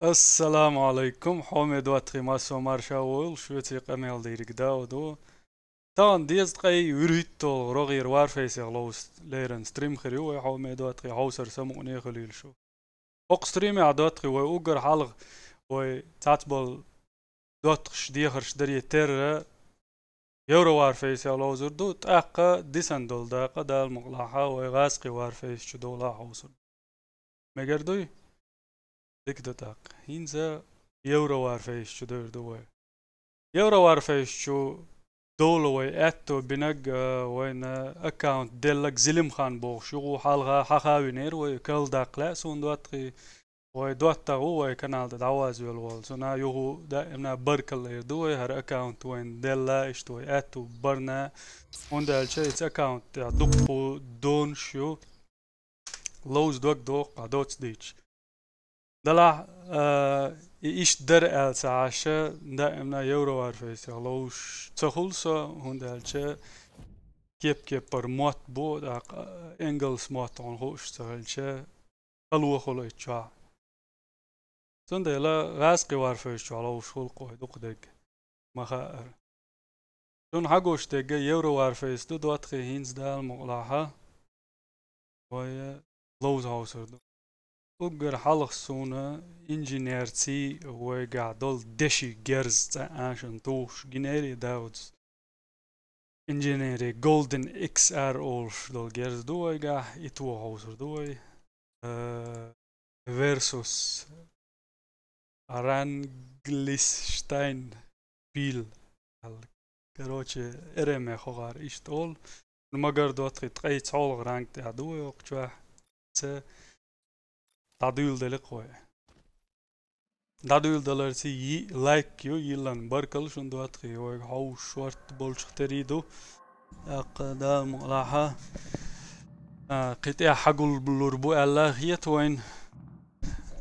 Assalamu Ialaikum. Home ДоттагIi maso marshawul shweti qamel dirik daodo. Tan diest qay urito rogIero Warface los leren Stream hьоме home ДоттагIi Хьовсар самукъане khulil shu. Ok Stream ДоттагIi wa ugar halg wa tatbal ДоттагIi diher shdari ter Euro Warface los urdu taqa disandol daqa dal muqlaha wa Rusский Warface chudola Хьовсар. Megerdui دك هينزا Euro Warface شو دوي Euro Warface شو دولوي اتو بنق وين اكاونت دلك زلم خان بوخ شو حالها حخاوي نير وي كل داقلا سون دوتري وي دوتاغو وي كانال دعواز والوال سونا يوهو دائما بركل دوي هر اكاونت وين دلا اشتوي اتو برنا وندال شيء اكاونت دقو دون شو لوز دوق دوتس ديتش دلع إيش در الساعة دائما يورو وارفيس لوش تخلصه هندالش كيب برموت بود إنجلس موت عن خوش تخلش خلوه خلو إتشاع سندلا Rusский Warface لوش خلقه دق مخاطر سن حقوش دق يورو وارفيس دو ДоттагIi هينز دال مقلاها ويا لوز هاوسر دو اگر حلق سونه انجینیرتی و قاعدول دشي جرز عشان توش جنري داودز انجینیری golden XR اولش دول جرز دوي قاع يتو هاوسر دوي versus Aranglishstein بيل короче ارمي خوغار اشتول المجر ДоттагIi تقي تعول رانك تعدوي وقتوح ДоттагIi دلقوي ДоттагIi دلرتي لايك يلان بركل شون ДоттагIi هاو شورت بولش تريدو اقدا مقلاها قطع حقل بلوربو الله هيت وين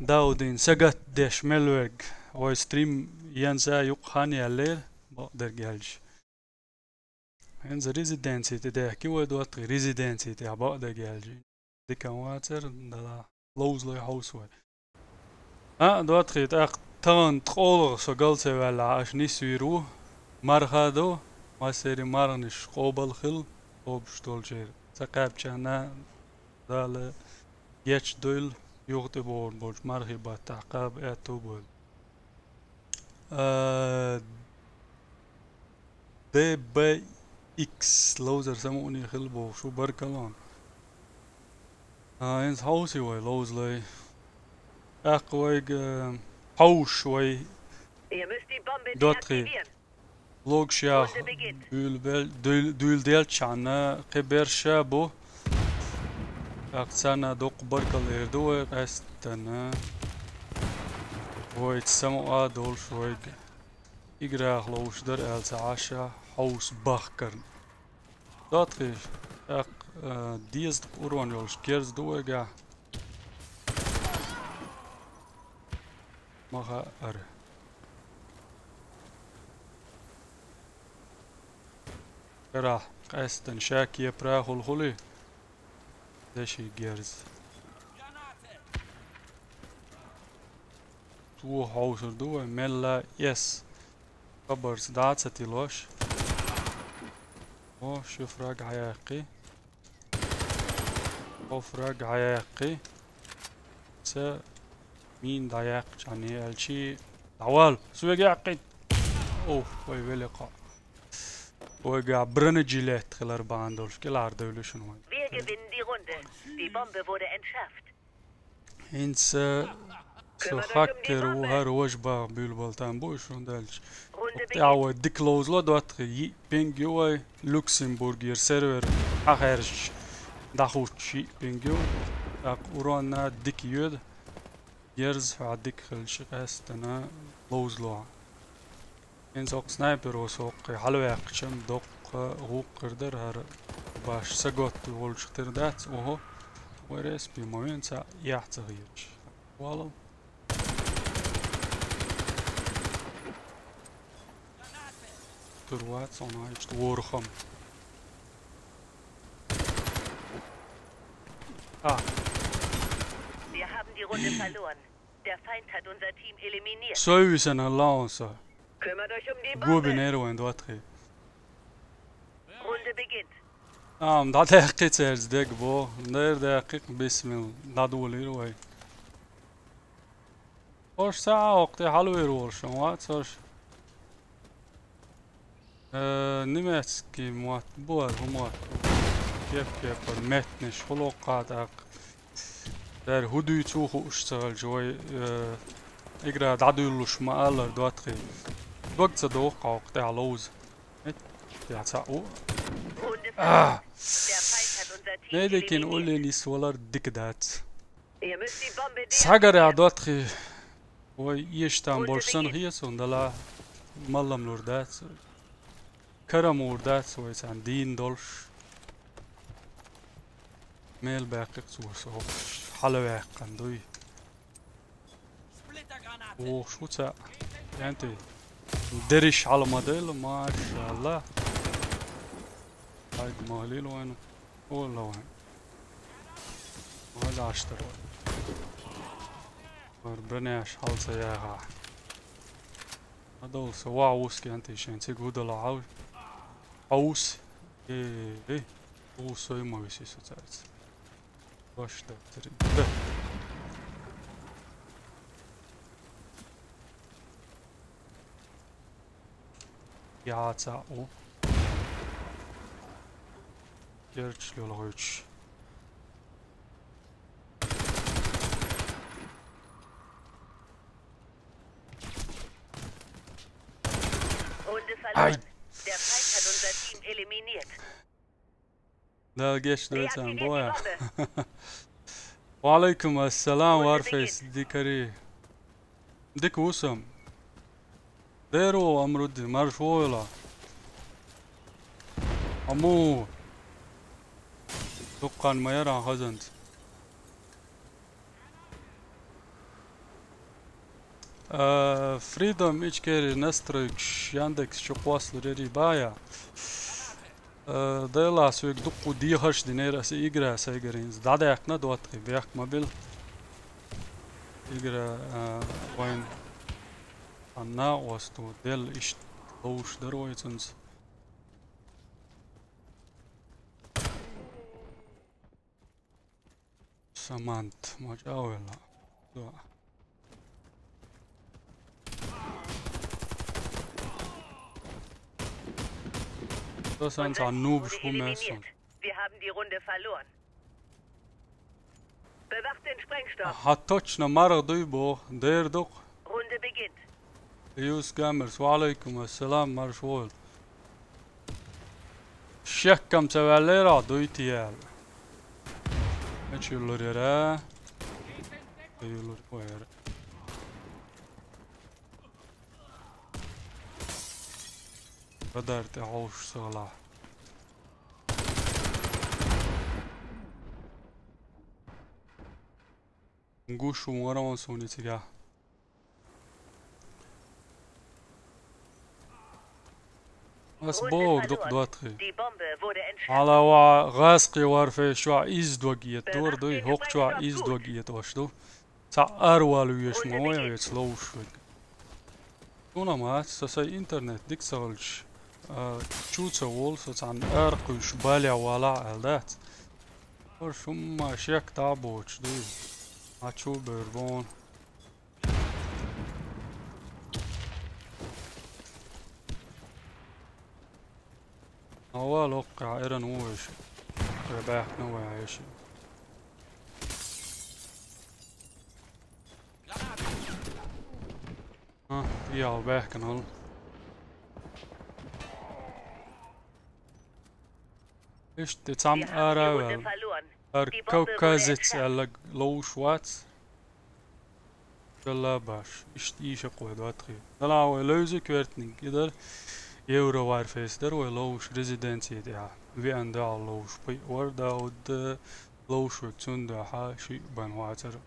داودين سقط دش ملوغ و ستريم ينزا يقخاني الليل بقدر جالش هنز ريزيدنسي تدحكي و ДоттагIi ريزيدنسي تاع بقدر جالش دي كواتر دلا لوز لي هاوسوي ДоттагIi تاق تان تقول سقلت ولا عشني سيرو مرخادو ما سيري مرنش قوبل خل قوب شتول شير سقاب چانا دال يچ دويل يوغت بول بولش مرخي با تعقاب اتو بول دي بي اكس لوزر سموني خل بو شو بركلان انز هاوسي وي لوز لي اقوي حوش وي ДоттагIi لوگ شاخ دول ديل چانا قبر شابو اقصانا دوق بركل اردو قستنا وي تسمو دول شوي اقراخ لوش در السعاشا حوس باخكرن ДоттагIi اق ديز قرون يولش كيرز دوغا مخا اره راح قستن شاكي براخ الخلي دشي جيرز تو هاوسر دو ملا يس خبرز داتستي لوش او شوف راق عياقي اوف راق عياقي سا مين دايق جاني الشي دعوال سوى قاعد اوف وي ولقا وقع برنجيلات خلال باندولش كل عرض يولوشن وين Wir gewinnen die Runde. Die Bombe wurde entschärft. انسا سو خاكر وهر وجبا بيلبالتان بوش وندالش وقتعوا ديك لوزلا ДоттагIi بينجيو لوكسمبورغير سيرفر اخرش داخوشي بينجيو اق اورانا ديك يود يرز عديك خلش قاستنا لوزلوع انسوق سنايبر وسوق حلو يقشم دوق غوق قردر هر باش سقوت ولش تردات وهو ورس بموين سا يحتغيرش والله تروات صنايش تورخم Wir haben die Runde verloren. Der Feind hat unser Team eliminiert. Servicen allowance. Kümmert euch um die Go Bombe. binero en ДоттагIi. Runde beginnt. ده دقيقة سيرزدك بو ندير دقيق بسم دادول يروي وش ساعة وقتي حلو يروي شموات صارش نمسكي موات بوار هموات كيف المتنش خلوقات اق در هدوي توخو اشتغل جوي اقرا دادولوش مقالر ДоттагIi وقت صدوق وقتي علوز يا ساعة Runde verloren. Der Feind hat unser Team nee, die kan eliminiert. alle niet zwaar dik dat. Ihr müsst die Bombe Sagar ja deaktivieren. ДоттагIi. Hoe ишта borsan hier zo dala mallam lordat. Karam lordat zo is aan dien dolsh. Meel bakkik zo halweg kan doei. Oh, شو تسا انت درش على موديل ما شاء الله. هاي مالي وينه والله وين هذا عشتر ربنا يشحال سياها هذول سوا عوسكي انت شين تيقود العاوي عوس ايه عوس ما بيسي ستارت باش ده تريد يا تاو Gerç lolgoyç. Runde verloren. Der Feind hat unser Team eliminiert. Da geç dört an Deaktiviert die boya. Bombe. وعليكم السلام وارفيس ديكري ديك وسم ديرو امرد مرشويلا امو دقان ما يرى هزنت فريدم ايش كيري نستريكش ياندكس شو قواصل ريري بايا ديلا سويك دقو ديهش دينيرا سي ايجرا سيجرينز دادا يقنا ДоттагIi بيحك مابيل ايجرا وين انا وستو ديل ايش لوش درويتنز سمانت مجاولا Das ist ein Noob, eliminiert. Wir haben die Runde verloren. Bewacht den Sprengstoff. حطوش نمارغ دويبو دير دوق Runde beginnt. يوس جامرز وعليكم السلام مرشول الشيخ كم سواليرا دويتيال ايش يلوريرا يلوريرا قدرت اعوش صلاح نقوشو مغرمان سوني تيجاه بس بوك دوق ДоттагIi Die Bombe wurde entschärft. على غاسقي وارفي شو إيز دوغيت دور دوي هوق شو إيز دوغيت واشدو تا أروالو يشمو يتلوش تونا مات سسي إنترنت ديك سالش تشوتsa وول سان أرقش بالي ولا ألدات ورشم شيك تابوش دوي أشو بربون أول وقع إيران ويش رباح نوع عيشي يا باح كان هل إيش تتعم أراوال كوكازت على لوش وات جلا باش إيش قوة ДоттагIi دلاوي لوزي كويرتني كدر Euro Warface der we loos residentie ja wie en da loos bij orda od loos werktun da ha شيء بان واتر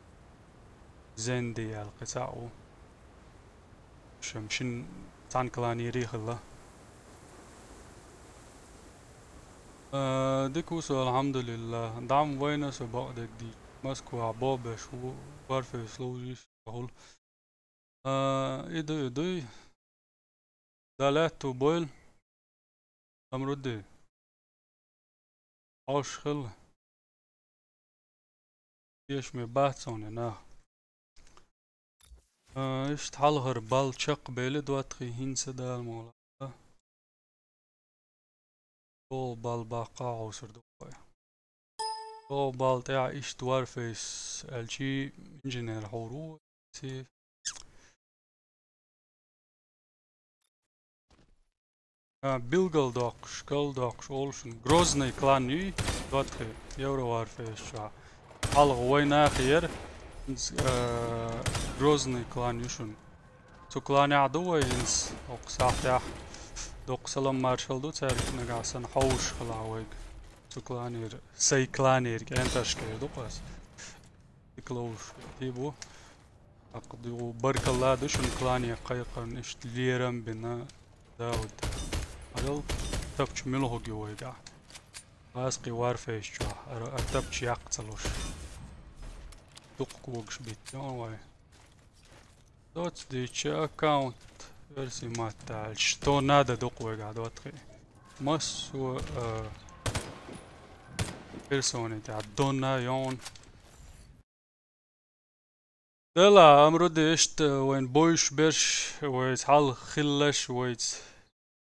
زندي القطاع شمشن تانكلاني ريخ الله ديكوسو الحمد لله دعم وين سبق دي مسكو عباب شو Warface لوجيش هول إيدي دالاتو بويل أمردي عوش خل يش مباتسوني نا إيش تحلغر بالشق بيلي دواتخي هينسا دال مولا طول بالباقا عوصر دوخي طول بالتاع إشت وارفيس الجي انجينير حورو سي Bilgaldoks, Kaldoks, Olsen, Grozny klani, dotkhi, Euro Warface شو حلق وين آخر Grozny klani شون تو klani عدوه ينس أقصى دوق سلام مارشال دو تعرف نقاسن حوش خلاويج تو klani سي klani أنتش كي دوقس يكلوش تيبو أقدو برك الله دوشن klani قيقا نشت ليرم بنا داود هذا تبش ملهو جويجا راسقي وارفيش شو تبش يقتلوش دقوقش بيت واي دوت ديتش اكاونت ارسي مات شتو نادا دقويجا دوتخي مس و بيرسوني تاع دونا يون دلا امرودي اشت وين بويش برش ويت حال خلش ويت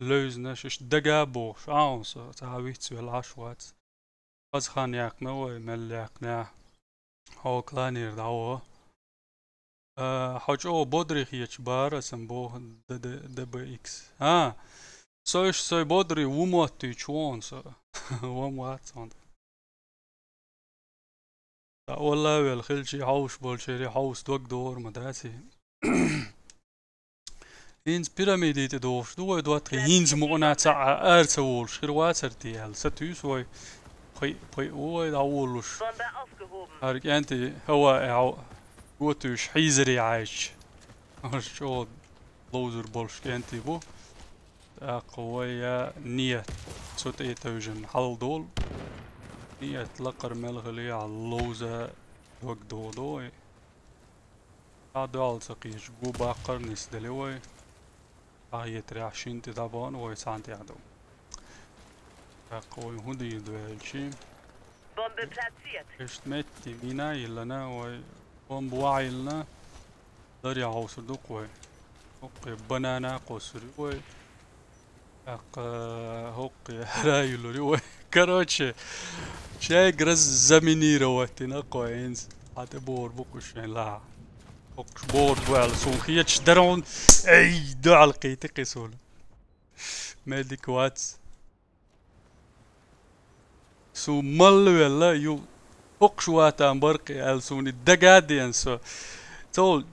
لوزنش إيش دقابو شانس تعويت والعشوات بس خان يقنا ويمل يقنا هو كلانير دعوه حاج او بودري خيش بار اسمبو دب اكس سوي بودري وموتي شوان سو وموات صند والله والخلشي حوش بولشيري حوش دوك دور مدرسي هينز بيراميدي تدوش دوات هينز مقنا تاع ارتولش خيروات سرتيال ستوس وي وي داولش هارك انت هو قوتوش حيزري عايش شو لوزر بولش انت بو قوية نية صوت اي توجن حل دول نية لقر ملغلي على اللوزة دوك دودوي دال سقيش جو باقر نسدلوي هاي تريعشين تدابون ويسانتي عدو قوي هدي دوالشي Bombe platziert. اشتمتي مينا يلنا وي بومب واعيلنا دريا عوصر دو قوي هوقي بنانا قوسري وي هوقي هرايلوري وي كروتشي شاي قرز زميني رواتنا قوينز حتى بور بوكوشين لا بور بوال سوخيتش درون اي دو على قيتي قيسول ميديك واتس سو ملو يلا يو اقشواتا برقي السوني الدقادين سو تول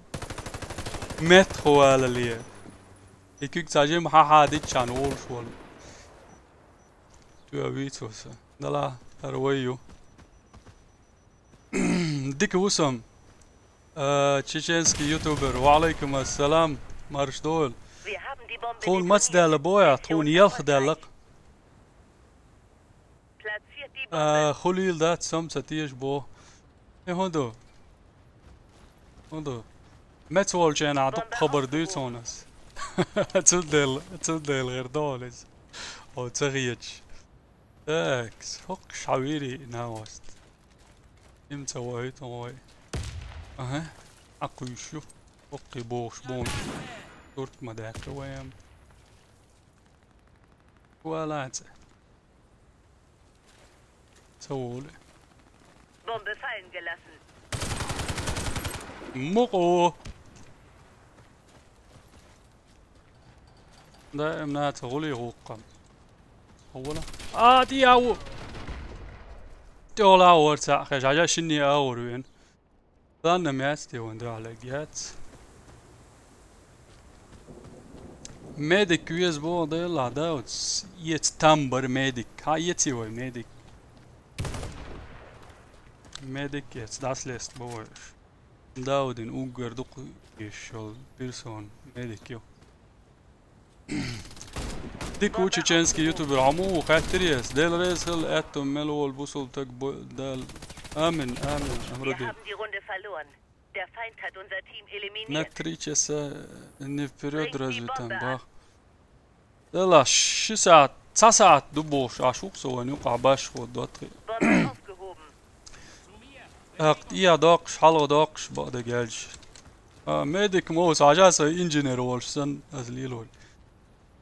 مت خوالا ليه يكيك تاجي محا حادي تشان وولش والو تو ابيتوسا دلا ارويو ديك وسم تشيشنسكي يوتيوبر وعليكم السلام مارش دول تون ماتس دال بويا تون يلخ دالق خليل دات سم ستيش بو ايه هندو مات والجين عدق خبر ديتونس تدل غير دولز او تغيج اكس فوق شعويري ناوست امتى وايت واي اها اقويشو فوقي بوش بون دورت مداك ويم ولا سولي Bombe fallen gelassen. مقو دائما تغلي غوقا اولا دي او دولا ورتا خش عجا شني اور وين ظن مياتي وندو على جات ميديك يوز بو ديلا داوتس يتتمبر ميديك هايتي وي ميديك ميديك يتس داس ليست بوش داودن اوغر دوق يشول بيرسون ميديك يو ديكو تشيتشنسكي يوتيوبر عمو خاتريس ديل ريسل اتو ملو البوصل تك دال امن امردي Der Feind hat unser Team eliminiert. На 3 часа не вперед развитым бах. Дала 6 ساعات 9 ساعات دبوش عشوق سواني وقع باش خود دوتري. Bombe aufgehoben. اقتيا داقش حلقة داقش بقدر جالش. ميديك موس عجاسة انجينير والسن ازليلول.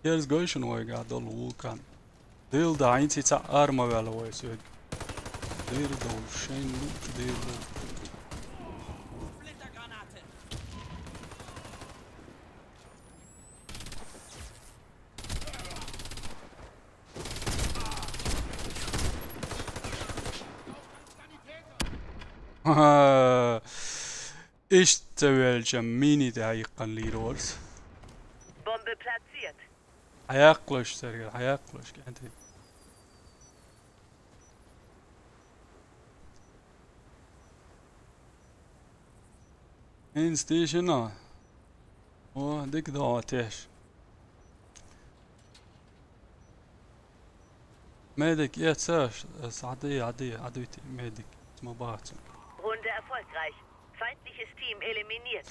Here's goishin way قاعد ضل وكان. ديل دا عينتي تاع ارما ولا واي سويد. دير دو شين لوت دير دو. ايش تسوي الجميني دقيقا ليرولز Bombe platziert. هياقلش سريع هياقلش انت ان ستيشن او ديك دواتيش ميديك يا تساش عديتي ميديك اسمه باتم Runde erfolgreich. Feindliches Team eliminiert.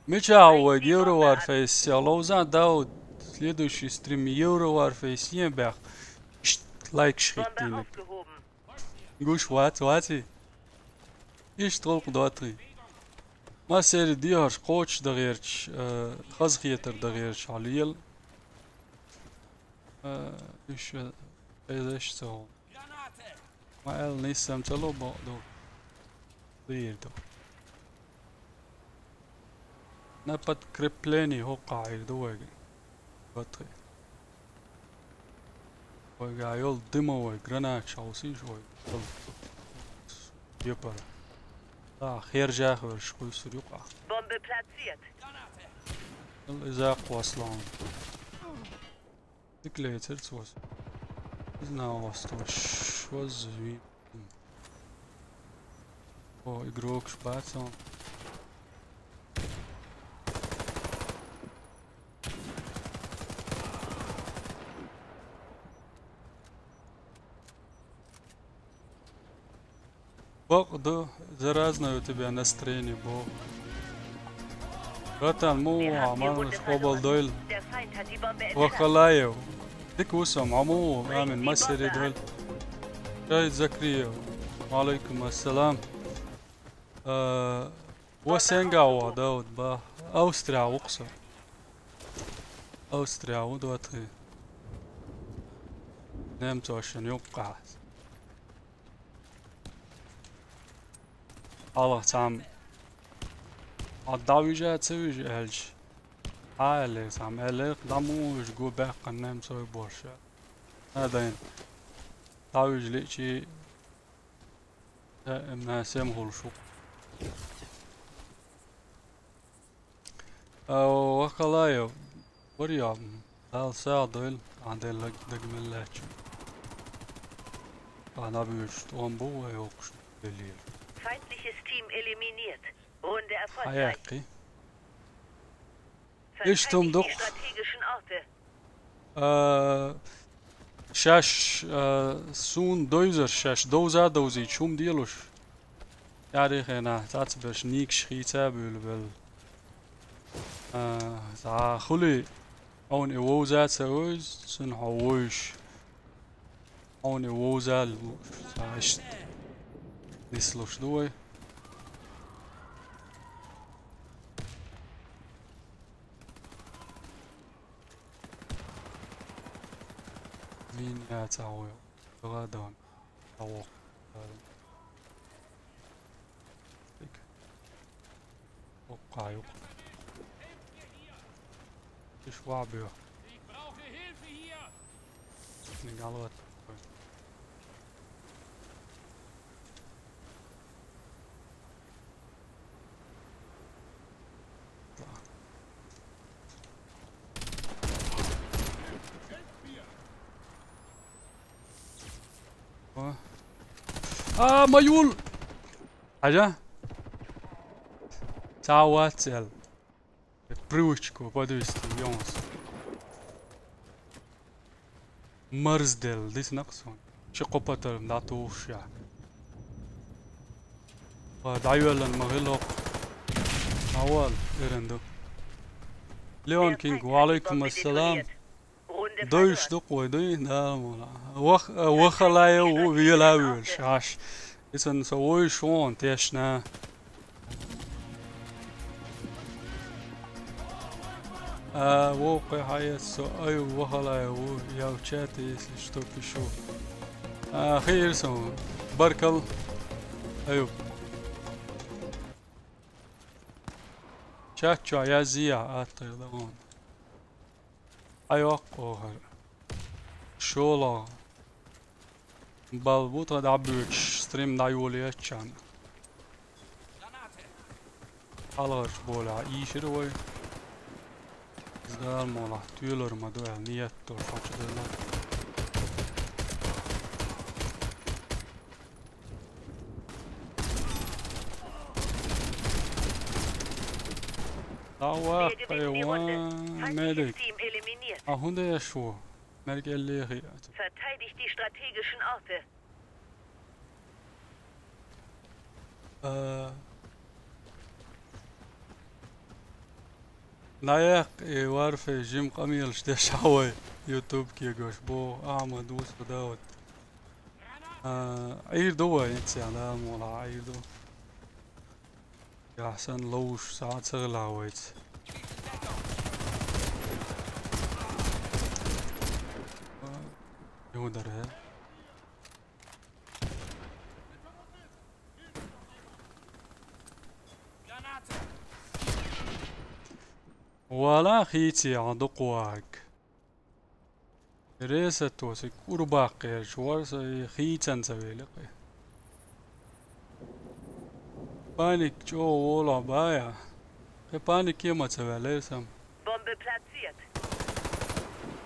متعود يورو وارفيس لو زاد داود следующий стрим Euro Warface ينبغ لايك Bombe شريتينك aufgehoben. قوش واتي ايش طلق دواتري ما سير ديارش قوش دغيرش خزخيتر دغيرش عليل ايش ايش سو ما قال نيسم تلو بعضو ديردو نبت كريبليني هو قاعد دوغي بطري وقاعد يول دموي جرانات شاوسي شوي يبر لا خير جاخر شوي سريقع Bombe platziert. الإزاق واصلان ديكليتر توس إذنا واصلوش وزوي او إجروكش باتون Бог заразно у тебя настроение, Бог. Братан, مو عمال قبل دول Der Feind hat die Bombe entschärft. وخلايو ديك وسم عمو آمن مسيري دول جاي زكريا وعليكم السلام وسنقاوا داود با أوستريا وقصر أوستريا ودواتي نمت عشان يوقع الله تعم الضوي جا تسوي جالج عالي تعم عليك دموج جو باقا نام سوي بورشا هذين ضوي جليشي ما سيمغل شوق وخلايو وريام هل ساعدل عندي لك دقملاتش أنا بيجت وانبو ويوقش بالليل Feindliches Team eliminiert. Runde erfolgreich. حياقي Verteidigt تمضغ؟ die strategischen Orte. شاش سون دوزر شاش دوزا دوزي شوم ديلوش ياريخ هنا تعتبرش نيك شخيتا بل تا خلي اون اووزا تسويز سن حووش اون اووزا تعشت نسلوش دوي مين يا تعوي غادان تعوق وقع يوقع ايش وعبيه نقالات ميول حاجة تعواتل بروشكو بدوستي يونس مرزدل ديس نقصون شقوبتر ناتوشا دعيولا المغلق أول إرندو ليون كينج وعليكم السلام دوش دقوة دوي نامولا وخلايا ويلاوي الشاش إذن سوي شون تيشنا وقع حياة سؤال وخلايا وياو شاتي شتوكي شو خير سو بركل أيوب شاتشو يا زيا أتردون أيوة قهر شولا بالبوطة دعبوش ستريم دعيولي اتشان حلغش بولا إيشروي زدال مولا تيولر مدوع نيتو فاقدلا دعوة قيوان مالك هوندا يشو مالك اللي غي Verteidigt die strategischen Orte. نايق وارفي جيم قميل شدش هواي يوتيوب كي جوش بو احمد وسو داود عير دوا ينسي على مولا عير دو يا حسن لوش ساعات سغل هوايت يودر هي ولا خيتي عندقواك ريسة توسك ورباقي شوار سي خيتان سويلقي بانيك جو ولا بايا بانيك يما سويلسم Bombe platziert.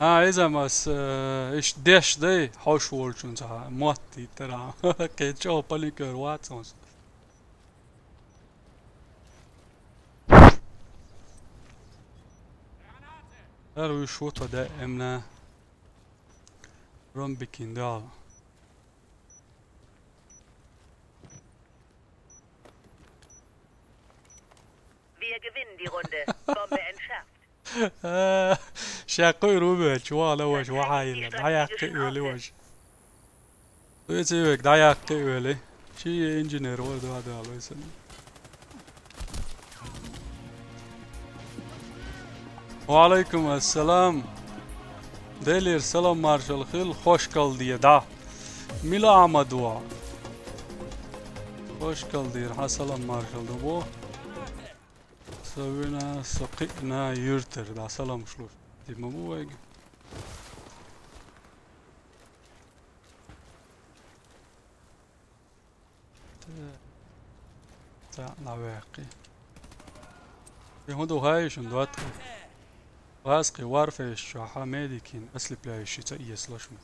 إذا مس إيش ديش دي حوش وولشون صح موتي ترى كي جو بانيكر واتسونس أروي شوطة دائمنا رمبكين دال Wir gewinnen die Runde. Bombe entschärft. شاقي روبي شوالا وش وحايل داياقي ولي وش ويسيبك داياقي ولي شي انجينير ولد هذا الله يسلم وعليكم السلام ديلير سلام مارشال خيل خوش قلدي دا ميلا عمدوا خوش قلدي سلام مارشال دبو سوينا سقينا يرتر دا سلام شلوش دي مبوغ تا نواقي يهودو هايشن دواتي Русский Warface чохь медикин ослепляющийся и слышно.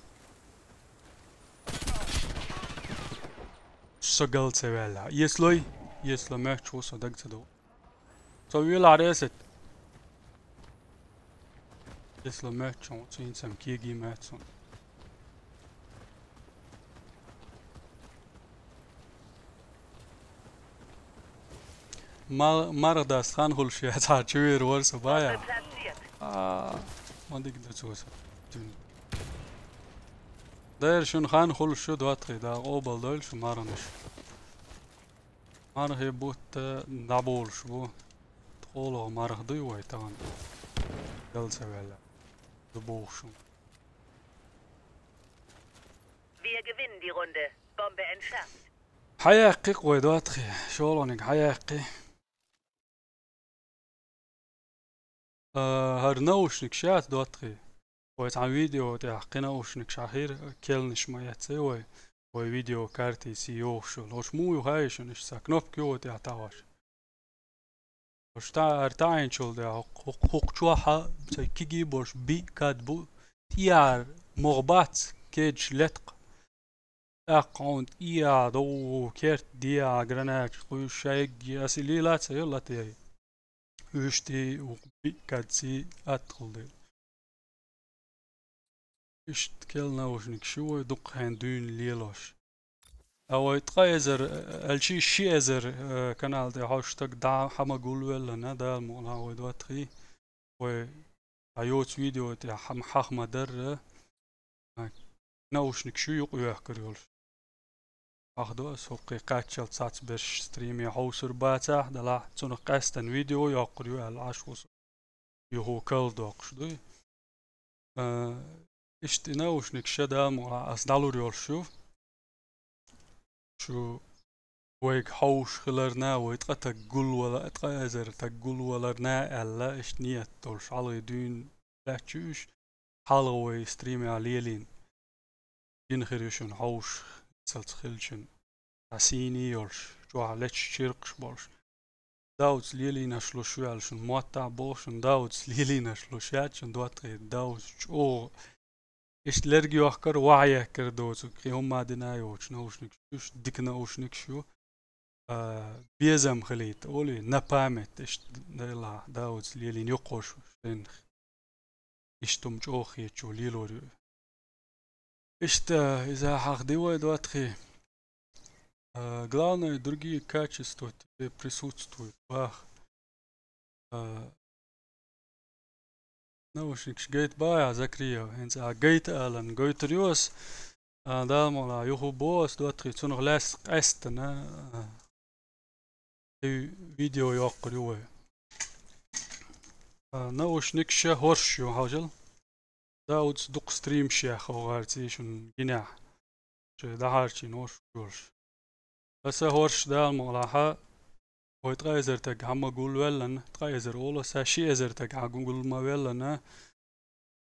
Согал цевела. Если меч чувство так задо. Совил аресет. Если меч он цинцем киги мецон. Мардас хан хулши ацачвир ворс бая. ما تقدر تسوسه داير شون خان خل شو دواتخي دا قوبل دول شو مارنش مارخ يبوت دابول شو تقولو مارخ ديوه تان جلسة ولا دبوخ شو Wir gewinnen die Runde. Bombe entschärft. حياقي قوي دواتخي شولونك حياقي هرنوشنك شات دواتخي ويت عن فيديو تحقي نوشنك شاخير كيلنش ما يتسوي وي فيديو كارتي سيو شو لوش مو يهايشن اش ساكنوب كيو تحتاوش وش تا ارتاين شول ده حقوق چوحا كيجي بوش بي كاتبو تيار مغبات كيج لتق اقونت ايا دو كيرت ديا جراناك خوش شايق اسيليلات سيولا تيهي اشتي وبيكاتسي ادخل دي اشت كلنا وشنك شو دق هندون ليلوش أو يتقايزر الشي شيزر كانال دي هاشتاج دا حما قولولا ندا المولا ودواتخي و ايوت فيديو تي حم حخما در نوشنك شو يقوي كريول اخدو سوقي قاتشل تسات برش ستريمي حوسر باتا دلا تسون قاستن فيديو يقريو العشوس يهو كل دوقش دوي اشت نوشنك شدا مولا اسدالو ريول شو ويك حوش خلرنا ويتقى تقول ولا اتقى ازر تقول ولرنا الا اش نيت تولش على دون لا تشوش حالوي ستريمي عليلين ينخريشون حوش سلت خلشن عسيني يولش جو عليش شيرقش بولش داوت ليلين اشلو شوالشن موتا بولشن داوت ليلين اشلو شاتشن دواتري داوت او اش لرجي وحكر وعيه كردوت كي هم دينايوش نوشنك شوش ديكنا اوشنك شو بيزم خليت أولي نبامت إيش دلا داوز ليلين يقوش شين إشتم جوخي جو ليلوري إشتا إذا حق ديوه دواتخي главное другие качества тебе присутствуют бах наушник гейт бая закрия хенц гейт алан гейт риос да мола юху бос دواتخي цунг лас قاستنا فيديو يقريوه نوشنك شه هورشيو هاجل داود دق ستريم شيخ وغارتي شن جناح شي دهارشي نوش جولش بس هورش دا مغلاحة ويتغيزر تك هما قول ولن تغيزر أولا ساشي ازر تك هقول ما ولن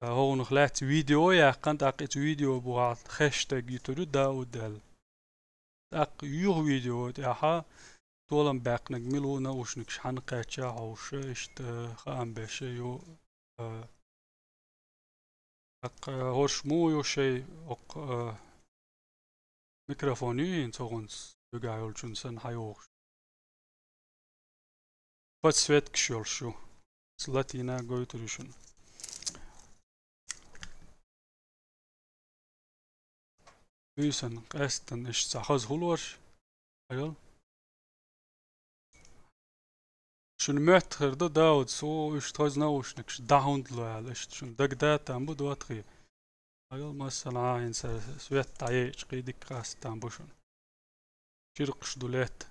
هو نخلات فيديو يا قنت اقيت فيديو بوعد خش تجيتو داود دل اق يو فيديو تاعها طولن باقنق ملو نوشنك شحن قاتشا عوش اشت خام باش يو اق هوش مو يو شي اق ميكروفوني انتوغنس يقايل جنسن حيوش فاتسويت كشول شو سلاتينا قويتريشن بيسن قاستن اش ساخز هلوش ايول شن متر ده داود سو اش تاز نوشنك داوند لو اش شن دق داتا ام بدواتخي ايول مثلا انسا سويت تعيش قيدك قاستن بوشن شرقش دولات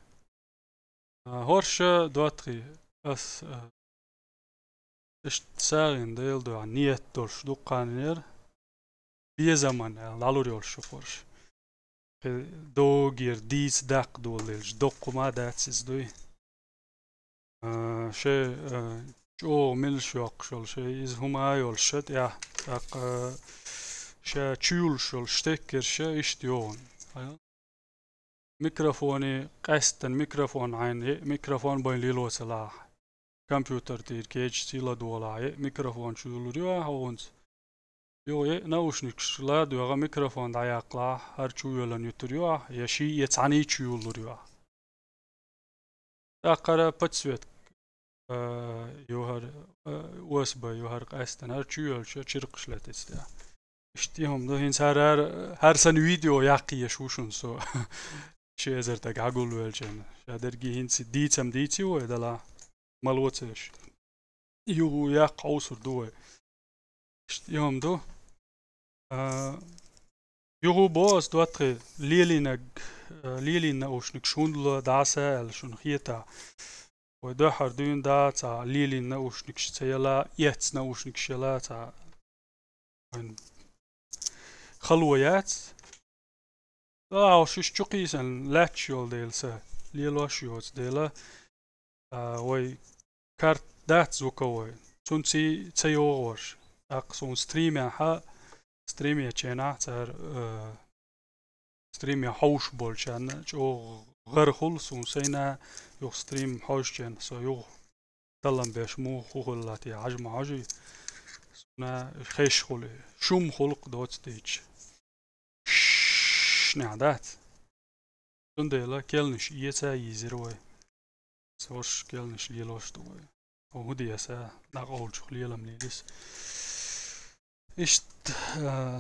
هورش دواتخي اس اش تساغن ديل دو نيت دولش دو قانير بيه زمان لالوري ولش فورش دوغير ديس داق دولش دوق ما داتسز دوي شي جو ملشوق شول شي از هما يولشت يا داق شا تشول شول شتكر شا اشتيون ميكروفوني قاستن ميكروفون عين ميكروفون بين ليلو سلاح كمبيوتر تير كيج سيلا دولا ميكروفون شول ريوا هونس يو ناوشنك شلاد يوغا ميكروفون دايقلا هر چويولن يتريوا يشي يتعني چويولريوا اقرا بتسويت يوهر وسبا يوهر قاستن هر چويول چرقشلت استا اشتيهم ده هنس هر سن فيديو يقي شوشن سو شي ازرتك عقول ولجن شادرگي هنس ديتم ديتي ودلا مالوتش يو يق اوسر دوه اشتيهم دو يغو بوس دواتري ليلين اوشنك شوندل داسا شون خيتا ودو حردون دا تا ليلين اوشنك شتيلا يتس اوشنك شلا تا خلويات اوشش چقيسن لاتشول ديلسا ليلوشيوت ديلا وي كارت دات زوكوي تونسي تيوغوش اقصون ستريم ها ستريم يا چنا تر ستريم يا حوش بولشان جو غير خلص وسينا يو ستريم حوش چن سو يو تلم بيش مو خولاتي عجم عجي سنا خيش خولي شوم خلق دوت ديج نعدات تندلا كلنش يسا يزروي سوش كلنش ليلوش دوي وهدي يسا نقول شخليلا مليلس اشت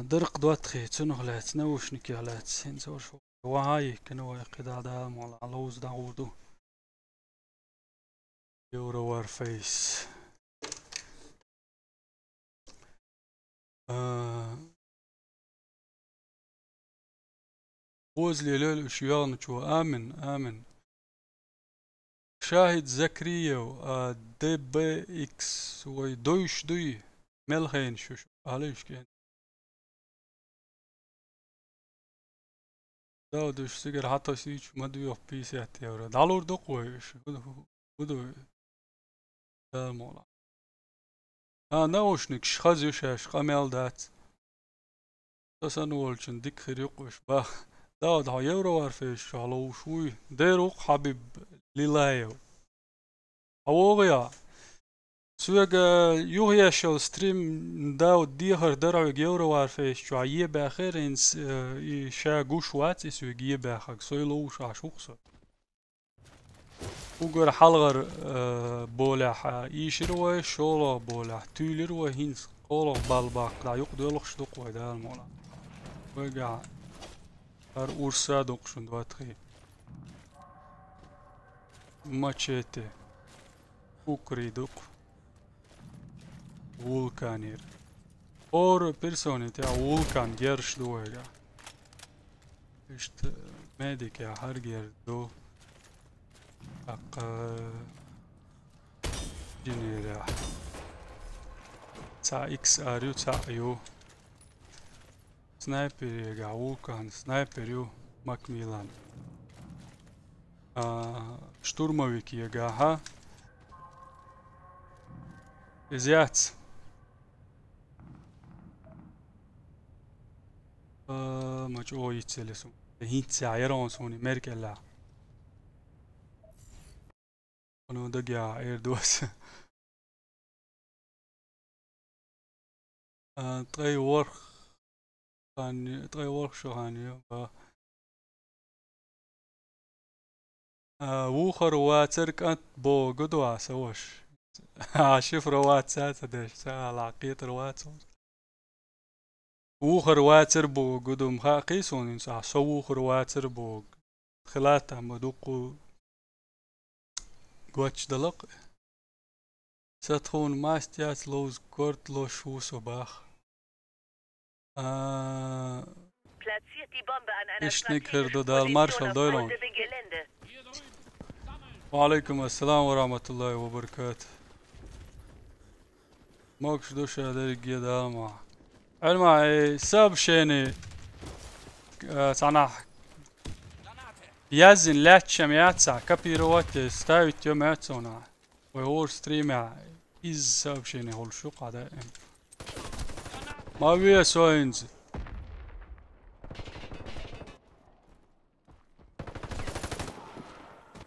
درق دواتخي تنغلات نوشنك يالات سنزور وهاي كانوا قدادا مال علوز داودو Euro Warface غوز ليلول شيان شو آمن شاهد زكريا دي بي اكس ويدوش دوي ملخين شو عليش كان داودوش سيجر حتى سيج ما دوي في بيسات يا دالور دقويش بدو المولا ناوشنك شخزيش قمال دات تسنولشن ديك خريقوش با داود ها يورو وارفيش على شوي ديروق حبيب ليلايو هوغيا سوغ يوهيا شو ستريم داود ديهر درعو يورو وارفيش شو عيه باخر انس شا قوش واتي سوغ يه باخر سويلوش عشوقسو وقر حلغر بولح ايشروا شولا بولح تولروا هينس قولا بالباق دا يقدو لخش دقوا دا المولا وقع هر اورسا دقشن دواتخي ماتشيتي اوكري دق وولكانير اور بيرسوني تاع وولكان جيرش دوغا اشت ميديك يا هرجير دو اق جنيرا تاع اكس اريو تاع يو سنايبر يا وولكان سنايبر يو ماكميلان штурмовик ها زيات مجو يتسلسون هيت سايرون سوني ميركلا انا دقيا اير دوس طي ورخ كان طي ورخ شو هاني ووخر واتر كانت بو قدوة سوش شوف روات ساتدش ساعة روات ووخر واتر بو قدوم قيسون انسا سووخر واتر بو خلاتا مدوقو قواتش دلق ستخون ماستيات لوز كورت لو شو صباح اشنك هردو دال مارشال دويلون وعليكم السلام ورحمة الله وبركاته موكش دوش هذا الجيدا مع علما ساب شيني صنع يازن لاتشم ياتسع كابيروات ستاويت يوم ياتسونا وهور ستريم إز ساب شيني هول شوق دائم ما بيه سوينز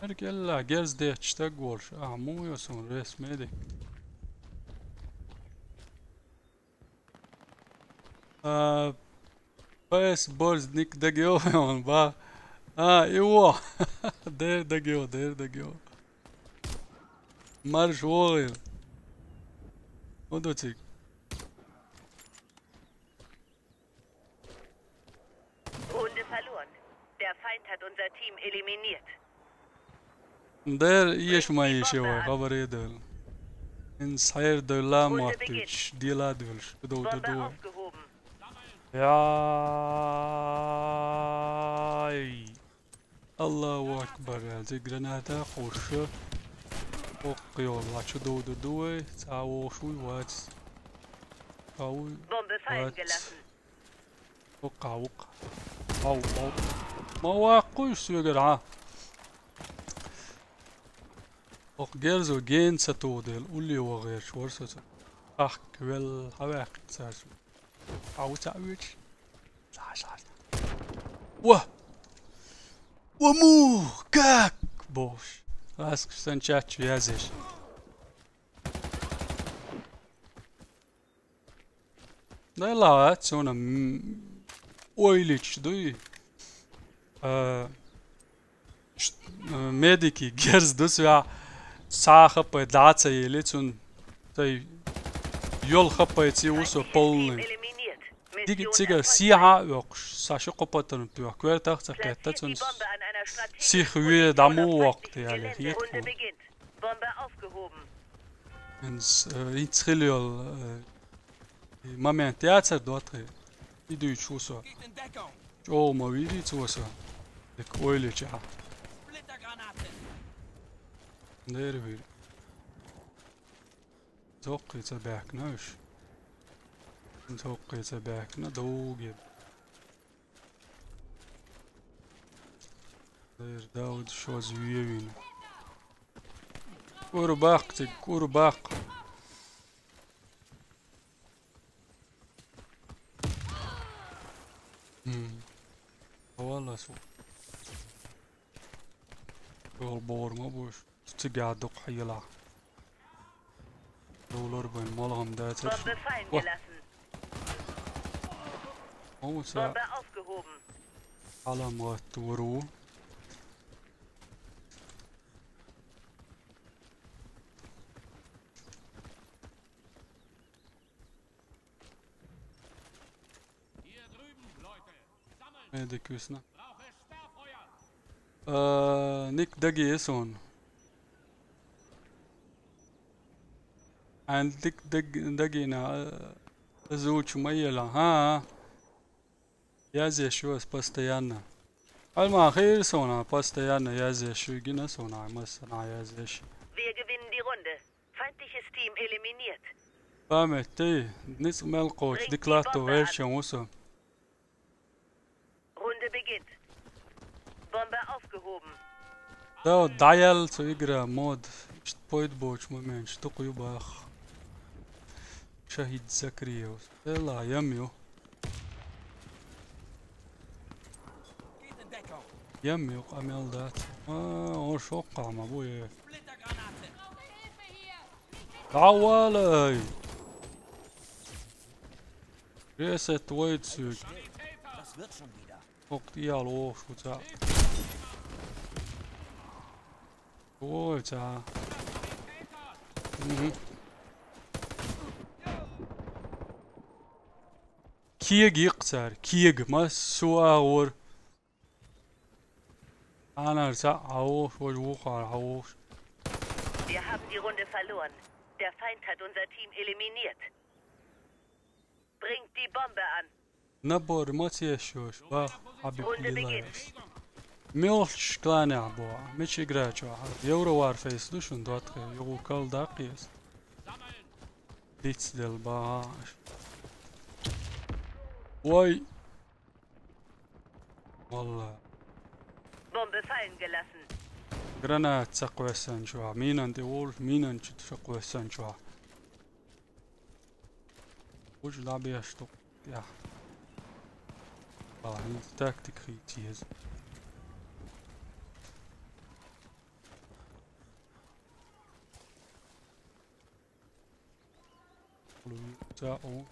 Erkella gers det steg wars mو يسون ريس ميدي بس بولز نيك دقيو يون با ايوا دير دقيو مارش وغير ودوتيك Runde verloren. Der Feind hat unser Team eliminiert. دير ايش ما يشوي خبر يدل ان صاير دولا مارتش ديلا دولش دو ياي الله اكبر هذه جراناتا خوش اوكي والله شو دو تاو شوي وات او وقع او ما واقوش يا جدعان جيرزو جين ستودل قولي وغير شورسة كويل هواك ساسو او تعويش ومو كاك بوش راسك سنشاتشو يازيش دا لا تسونا اويليتش دوي ميديكي جيرز دوسوا ساخه په داڅه یې لڅون ته یول خپه چې وسو پولن Digitiger Siha auch Sascha Kopoton durch Quertachter Platziert die uns Bombe an einer strategischen sich Position wie auf Damu feindlichem waqt يعني Gelände. هيك Runde beginnt. Bombe aufgehoben. ins Israel Moment jetzt dort die du so oh mal wie so der Keule ja der will so geht's back ناش so geht's back na دوغ der Daud شو زويين كورباق والله سو البور ما بوش تقعد دق حيلا دولار بين مالهم داتر Bombe fallen gelassen. هو سا Bombe aufgehoben. على ما تورو هذا كوسنا نيك دقي اسون عندك دقينا زوج ميلا ها يا زي شو постоянно Alma خير سونا постоянно يا زي شو جينا سونا مثلا يا زي شو Wir gewinnen die Runde. Feindliches Team eliminiert. فهمتي نسمع القوش ديكلاتو فيرشن وصل Runde beginnt. Bombe aufgehoben. Da dial zu igra mod point boch moment تقيو باخ شهيد زكريا يلا يميو يميو امل ذات وشوقع ما ابوي تعالي ريست ويد سوق وقت يالو شو تا تا كيج يقصر كيج ما سوا ور أنا رجع عوش وجوخ على عوش Wir haben die Runde verloren. Der Feind hat unser Team eliminiert. Bringt die Bombe an. نبور ما تيشوش با حبيب Runde لله beginnt. ميلش كلانع بوا مش يقراش واحد يورو وارفيس دوشن دوتخي يقو كل داقيس ديتس دل باش واي والله Bombe fallen gelassen. جرانات تقوى السنشوا مين انت وولف مين انت تقوى السنشوا وش لعبي اشتق يا انت تاكتيك خيتيز تاو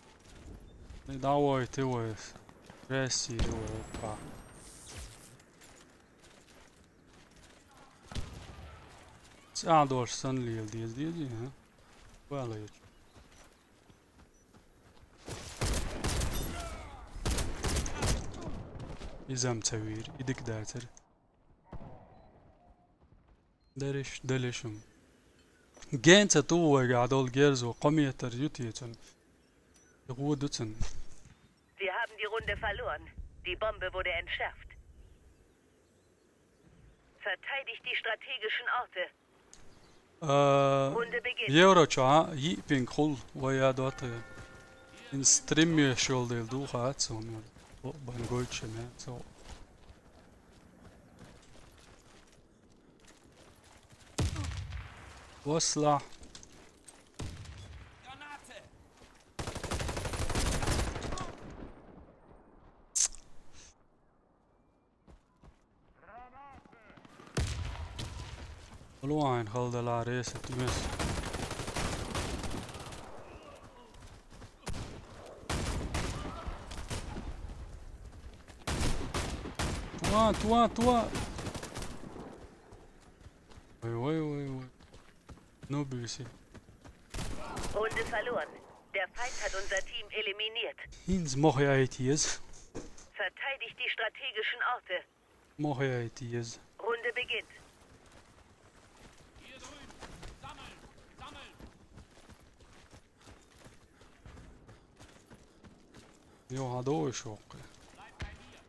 دعوة تويس راسي وقع ساعدوا السن لي دي ها ولا يج إزام توير إدك داتر دلشم جنت تو قاعدول جيرز وقمية ترجوتيتن يقودتن Wir haben die Runde verloren. Die Bombe wurde entschärft. Verteidigt die strategischen Orte. Runde beginnt. يورو چا يي بين خل ويا دوت ان ستريم شول ديل دو خات سون بان گوچ نه سو وصلة الوين خلد العريس تمس توا وي no بيسي Runde verloren. Der Der Feind hat unser Team eliminiert. Hins mag je IT's. Verteidigt die strategischen Orte. Mag je IT's. Runde beginnt. Hier drüben. Sammeln. Sammeln. Jo, هذا شوق. Bleib bei mir.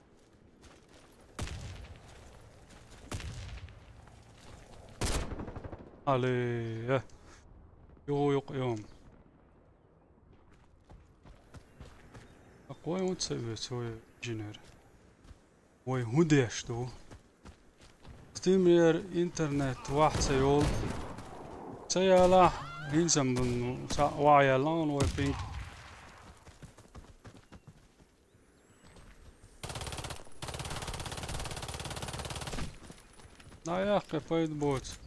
علي يو يوم أقوى وتسوي جنر وي هوديش تو ستيمير إنترنت واحد سيول سيالا هنسم من وعي لان ويبينك لا يا أخي فايد بوت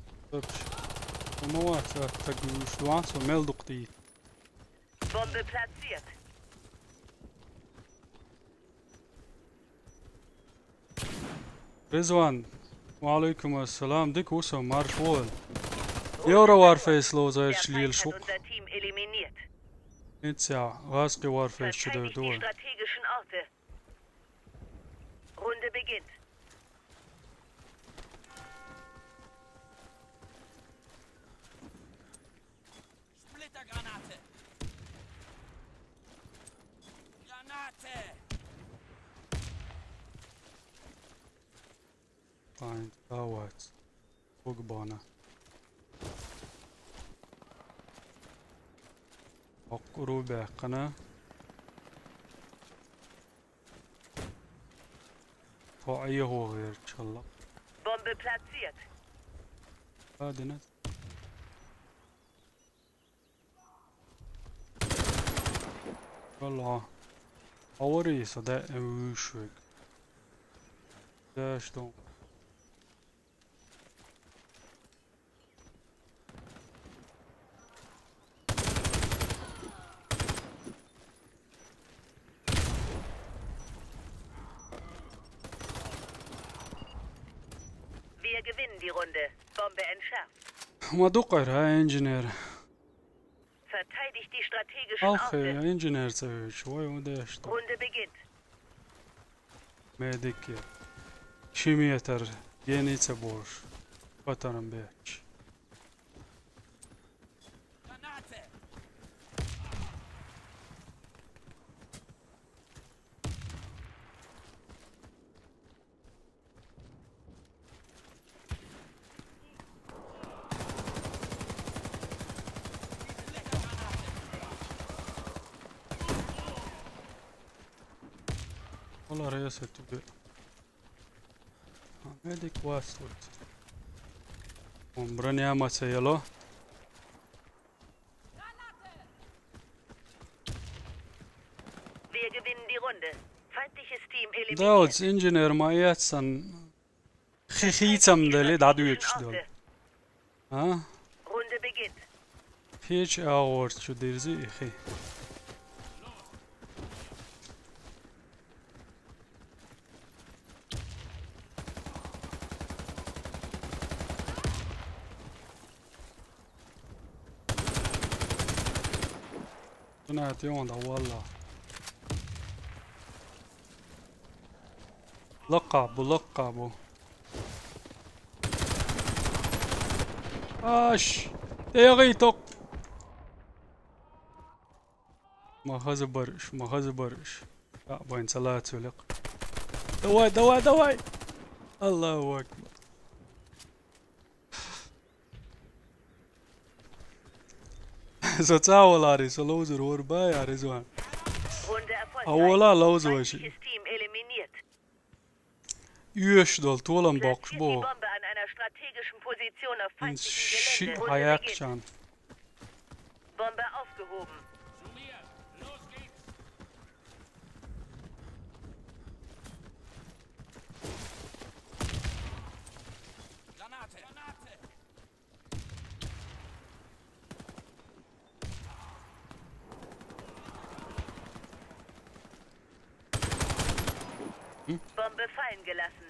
موات تجوش دوانس وميل دقتي Bombe platziert. رضوان وعليكم السلام ديك وسو مارش وول Euro Warface لو زي Der شليل Feind hat شوق unser Team eliminiert. نتسع Rusский Warface شدو Verteidigt die دول strategischen Orte. Runde beginnt. Splittergranate. Granate. طيب داوات فوق بانا أقرو بقنا طاعية هو غير إن شاء الله Bombe platziert. هذه نت والله أوري صدق وشوك ده شلون Wir gewinnen die Runde. Bombe entschärft. ما دقر هاي انجينير Verteidigt die strategischen أخي Orte. انجينير تسوي شوي وده شلون Runde beginnt. ميديك شيميتر جيني تبورش فترم بيش Granate. والله رئيسة تبي ميديك واسود ومبرني اما سيلو Wir gewinnen die Runde. Feindliches Team eliminiert. داودز انجينير ما ياتسن خيخيتم دلي دادو يتشدول Orte. ها Runde beginnt. هيج اورد شو ديرزي اخي سمعت يوندا والله لقبوا اش يغيتك ما خزبرش بين صلاة ولق دواي الله اكبر Så tager så låser du over bag her, så han. Runde erfolgreich. Awala låser vi sig. Feindliches Team eliminiert. Yöş dol tolan Platziert bak die bu. Bombe an einer strategischen Position auf In feindlichem Gelände. Runde ayak beginnt. can. Bombe aufgehoben. Zu mir. Los geht's. Granate. Granate. Bombe fallen gelassen.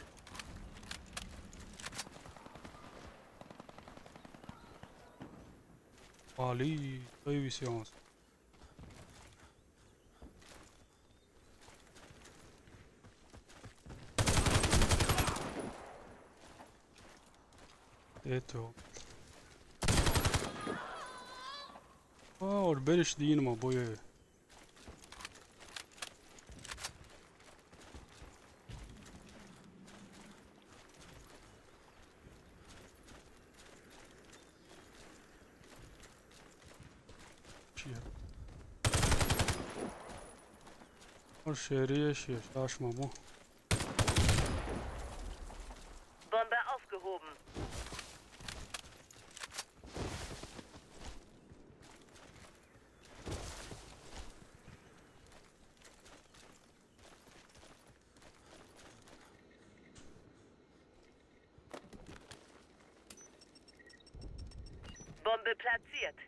Ali, طيب سيانس. eto. Berish dinamo boje. Scherisch, Arsch Mamo. Bombe aufgehoben. Bombe platziert.